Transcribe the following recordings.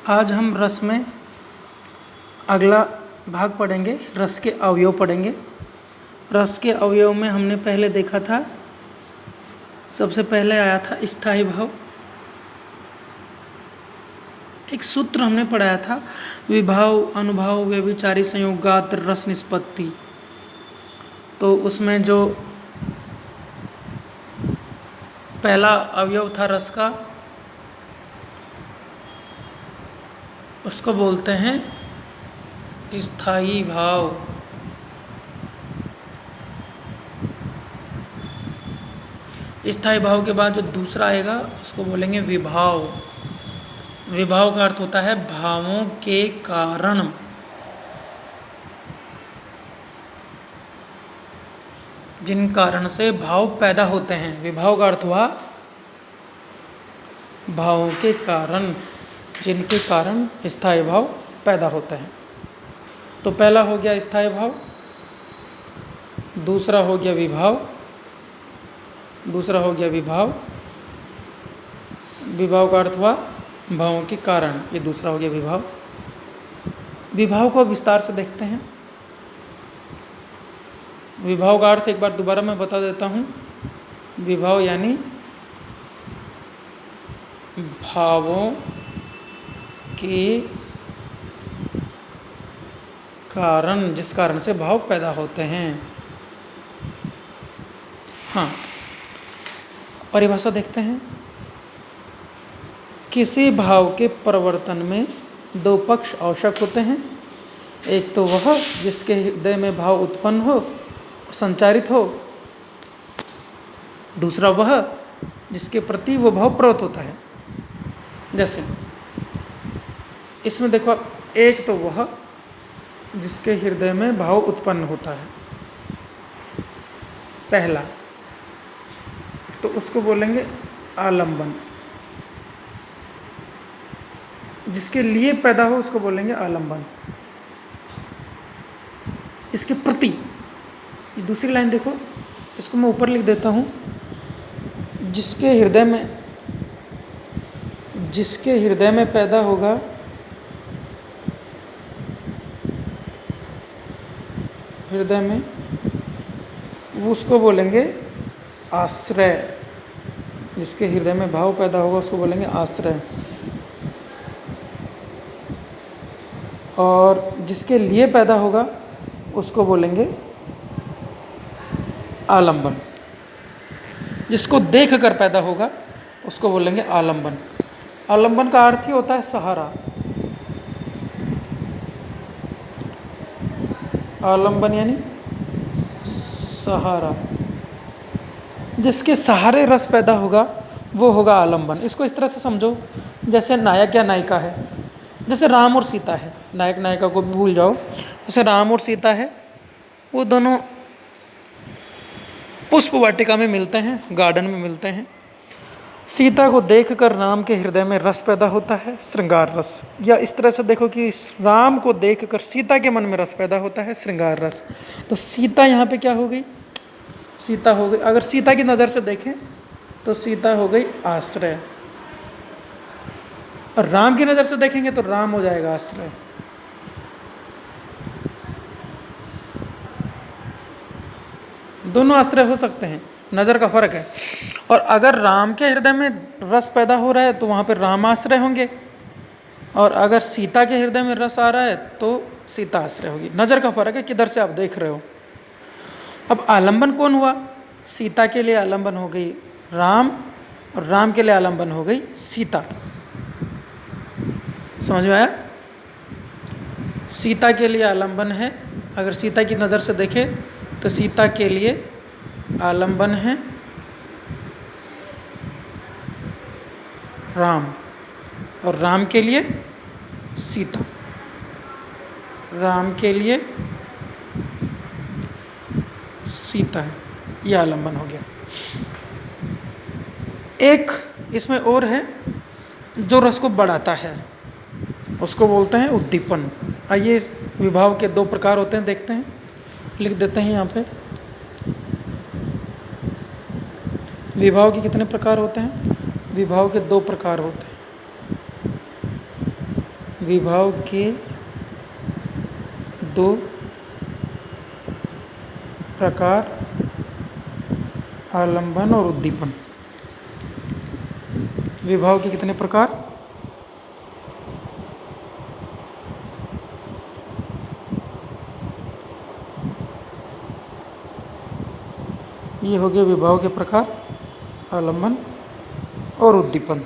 आज हम रस में अगला भाग पढ़ेंगे, रस के अवयव पढ़ेंगे। रस के अवयव में हमने पहले देखा था, सबसे पहले आया था स्थायी भाव। एक सूत्र हमने पढ़ाया था, विभाव, अनुभाव, व्यभिचारी संयोग, गात्र, रस निष्पत्ति। तो उसमें जो पहला अवयव था रस का, उसको बोलते हैं स्थायी भाव। स्थायी भाव के बाद जो दूसरा आएगा उसको बोलेंगे विभाव। विभाव का अर्थ होता है भावों के कारण। जिन कारण से भाव पैदा होते हैं, विभाव का अर्थ हुआ भावों के कारण, जिनके कारण स्थायी भाव पैदा होते हैं। तो पहला हो गया स्थायी भाव, दूसरा हो गया विभाव, दूसरा हो गया विभाव। विभाव का अर्थ हुआ भावों के कारण, ये दूसरा हो गया विभाव। विभाव को विस्तार से देखते हैं। विभाव का अर्थ एक बार दोबारा मैं बता देता हूँ। विभाव यानी भावों के कारण, जिस कारण से भाव पैदा होते हैं। हाँ, परिभाषा देखते हैं। किसी भाव के परिवर्तन में दो पक्ष आवश्यक होते हैं। एक तो वह जिसके हृदय में भाव उत्पन्न हो, संचारित हो। दूसरा वह जिसके प्रति वो भाव प्रवृत्त होता है। जैसे इसमें देखो, एक तो वह जिसके हृदय में भाव उत्पन्न होता है, पहला, तो उसको बोलेंगे आलंबन। जिसके लिए पैदा हो उसको बोलेंगे आलंबन। इसके प्रति, ये दूसरी लाइन देखो, इसको मैं ऊपर लिख देता हूँ। जिसके हृदय में पैदा होगा, हृदय में, वो उसको बोलेंगे आश्रय। जिसके हृदय में भाव पैदा होगा उसको बोलेंगे आश्रय। और जिसके लिए पैदा होगा उसको बोलेंगे आलंबन। जिसको देख कर पैदा होगा उसको बोलेंगे आलंबन। आलंबन का अर्थ ही होता है सहारा। आलंबन यानी सहारा। जिसके सहारे रस पैदा होगा वो होगा आलंबन। इसको इस तरह से समझो, जैसे नायक या नायिका है। जैसे राम और सीता है, नायक नायिका को भी भूल जाओ। जैसे राम और सीता है, वो दोनों पुष्प वाटिका में मिलते हैं, गार्डन में मिलते हैं। सीता को देखकर राम के हृदय में रस पैदा होता है, श्रृंगार रस। या इस तरह से देखो कि राम को देखकर सीता के मन में रस पैदा होता है, श्रृंगार रस। तो सीता यहाँ पे क्या हो गई? सीता हो गई, अगर सीता की नज़र से देखें तो सीता हो गई आश्रय। और राम की नज़र से देखेंगे तो राम हो जाएगा आश्रय। दोनों आश्रय हो सकते हैं, नज़र का फर्क है। और अगर राम के हृदय में रस पैदा हो रहा है तो वहाँ पर राम आश्रय होंगे, और अगर सीता के हृदय में रस आ रहा है तो सीता आश्रय होगी। नज़र का फर्क है, किधर से आप देख रहे हो। अब आलंबन कौन हुआ? सीता के लिए आलंबन हो गई राम, और राम के लिए आलंबन हो गई सीता। समझ में आया? सीता के लिए आलंबन है, अगर सीता की नज़र से देखें तो सीता के लिए आलंबन है राम, और राम के लिए सीता। राम के लिए सीता है, यह आलंबन हो गया। एक इसमें और है जो रस को बढ़ाता है, उसको बोलते हैं उद्दीपन। आइए, इस विभाव के दो प्रकार होते हैं, देखते हैं, लिख देते हैं यहाँ पे। विभाव के कितने प्रकार होते हैं? विभाव के दो प्रकार होते हैं। विभाव के दो प्रकार, आलंबन और उद्दीपन। विभाव के कितने प्रकार? ये हो गए विभाव के प्रकार, आलंबन और उद्दीपन।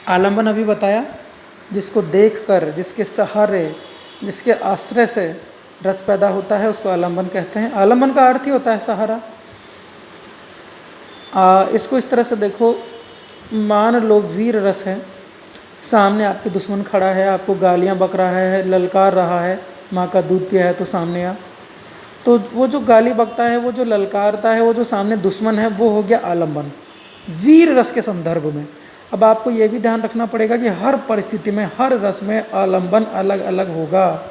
आलंबन अभी बताया, जिसको देखकर, जिसके सहारे, जिसके आश्रय से रस पैदा होता है उसको आलंबन कहते हैं। आलंबन का अर्थ ही होता है सहारा। इसको इस तरह से देखो, मान लो वीर रस है, सामने आपके दुश्मन खड़ा है, आपको गालियाँ बक रहा है, ललकार रहा है, माँ का दूध पिया है तो सामने आ, तो वो जो गाली बकता है, वो जो ललकारता है, वो जो सामने दुश्मन है, वो हो गया आलंबन वीर रस के संदर्भ में। अब आपको ये भी ध्यान रखना पड़ेगा कि हर परिस्थिति में, हर रस में आलंबन अलग अलग होगा।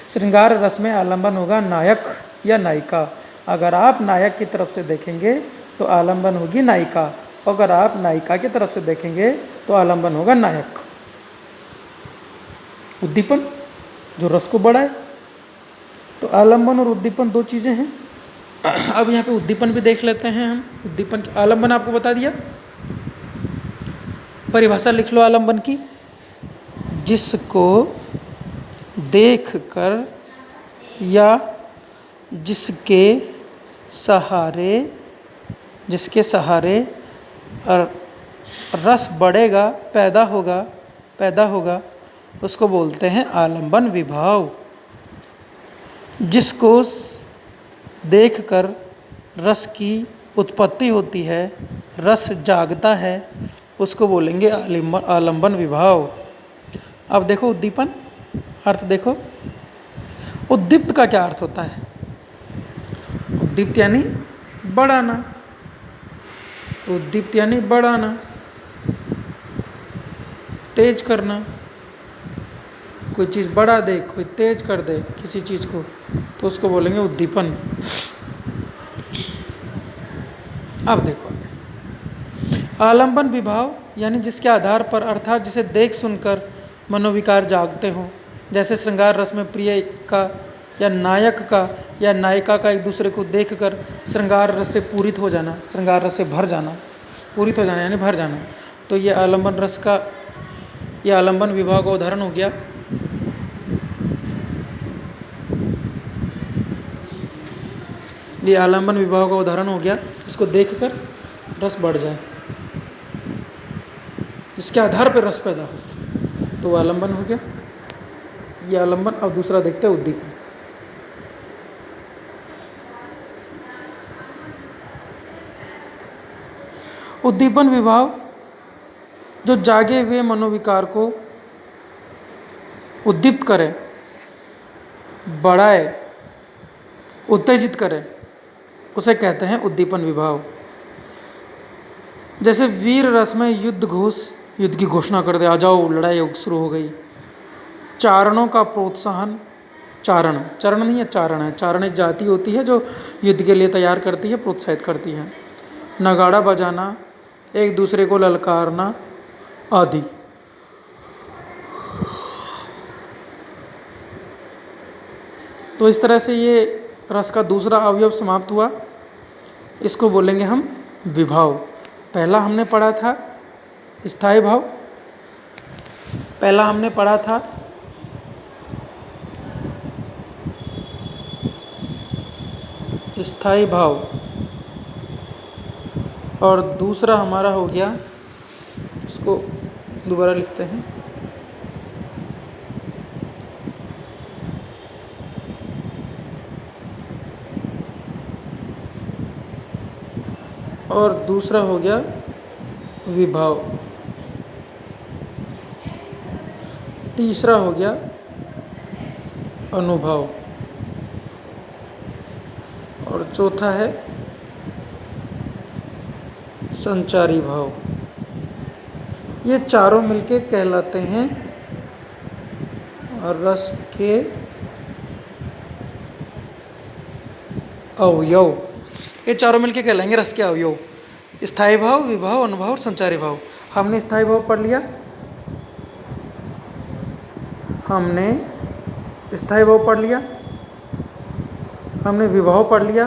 श्रृंगार रस में आलंबन होगा नायक या नायिका। अगर आप नायक की तरफ से देखेंगे तो आलंबन होगी नायिका, अगर आप नायिका की तरफ से देखेंगे तो आलंबन होगा नायक। उद्दीपन जो रस को बढ़ाए, तो आलंबन और उद्दीपन दो चीज़ें हैं। अब यहाँ पे उद्दीपन भी देख लेते हैं हम। उद्दीपन की, आलंबन आपको बता दिया, परिभाषा लिख लो आलंबन की, जिसको देखकर या जिसके सहारे रस बढ़ेगा, पैदा होगा, उसको बोलते हैं आलंबन विभाव। जिसको देखकर रस की उत्पत्ति होती है, रस जागता है, उसको बोलेंगे आलंबन विभाव। अब देखो उद्दीपन, अर्थ देखो। उद्दीप्त का क्या अर्थ होता है? उद्दीप्त यानी बढ़ाना, उद्दीप्त यानी बढ़ाना, तेज करना। कोई चीज़ बढ़ा दे, कोई तेज कर दे किसी चीज़ को, तो उसको बोलेंगे उद्दीपन। अब देखो आलंबन विभाव यानी जिसके आधार पर, अर्थात जिसे देख सुनकर मनोविकार जागते हों, जैसे श्रृंगार रस में प्रिय का या नायक का या नायिका का एक दूसरे को देखकर श्रृंगार रस से पूरित हो जाना, श्रृंगार रस से भर जाना, पूरित हो जाना यानी भर जाना, तो ये आलंबन रस का, ये आलंबन विभाव का उदाहरण हो गया। ये आलंबन विभाव का उदाहरण हो गया, इसको देखकर रस बढ़ जाए, इसके आधार पर रस पैदा हो, तो आलंबन हो गया ये आलंबन। अब दूसरा देखते हैं उद्दीपन। उद्दीपन विभाव जो जागे हुए मनोविकार को उद्दीप्त करे, बढ़ाए, उत्तेजित करे, उसे कहते हैं उद्दीपन विभाव। जैसे वीर रस में युद्ध की घोषणा कर दे, आ जाओ लड़ाई शुरू हो गई। चारणों का प्रोत्साहन, चरण नहीं है, चारण है। चारण एक जाति होती है जो युद्ध के लिए तैयार करती है, प्रोत्साहित करती है। नगाड़ा बजाना, एक दूसरे को ललकारना आदि। तो इस तरह से ये रस का दूसरा अवयव समाप्त हुआ, इसको बोलेंगे हम विभाव। पहला हमने पढ़ा था स्थायी भाव, पहला हमने पढ़ा था स्थायी भाव, और दूसरा हमारा हो गया, इसको दोबारा लिखते हैं, और दूसरा हो गया विभाव, तीसरा हो गया अनुभव, और चौथा है संचारी भाव। ये चारों मिलके कहलाते हैं रस के अवयव। ये चारों मिलके कहलाएंगे रस के अवयव, स्थायी भाव, विभाव, अनुभव और संचारी भाव। हमने स्थायी भाव पढ़ लिया, हमने स्थायी भाव पढ़ लिया, हमने विभाव पढ़ लिया,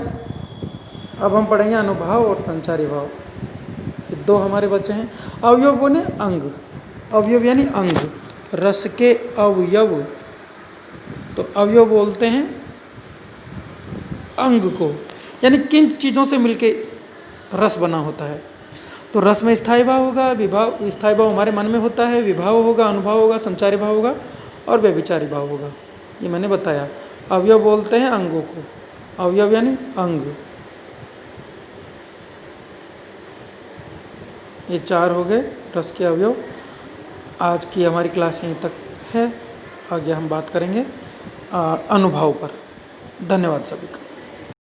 अब हम पढ़ेंगे अनुभाव और संचारी भाव। ये दो हमारे बच्चे हैं। अवयव बोले अंग, अवयव यानी अंग, रस के अवयव, तो अवयव बोलते हैं अंग को, यानी किन चीज़ों से मिलके रस बना होता है। तो रस में स्थायी भाव होगा, विभाव, स्थायी भाव हमारे मन में होता है, विभाव होगा, अनुभव होगा, संचारी भाव होगा और व्यभिचारी भाव होगा। ये मैंने बताया। अवयव बोलते हैं अंगों को, अवयव यानी अंग। ये 4 हो गए रस के अवयव। आज की हमारी क्लास यहीं तक है, आगे हम बात करेंगे अनुभव पर। धन्यवाद सभी का।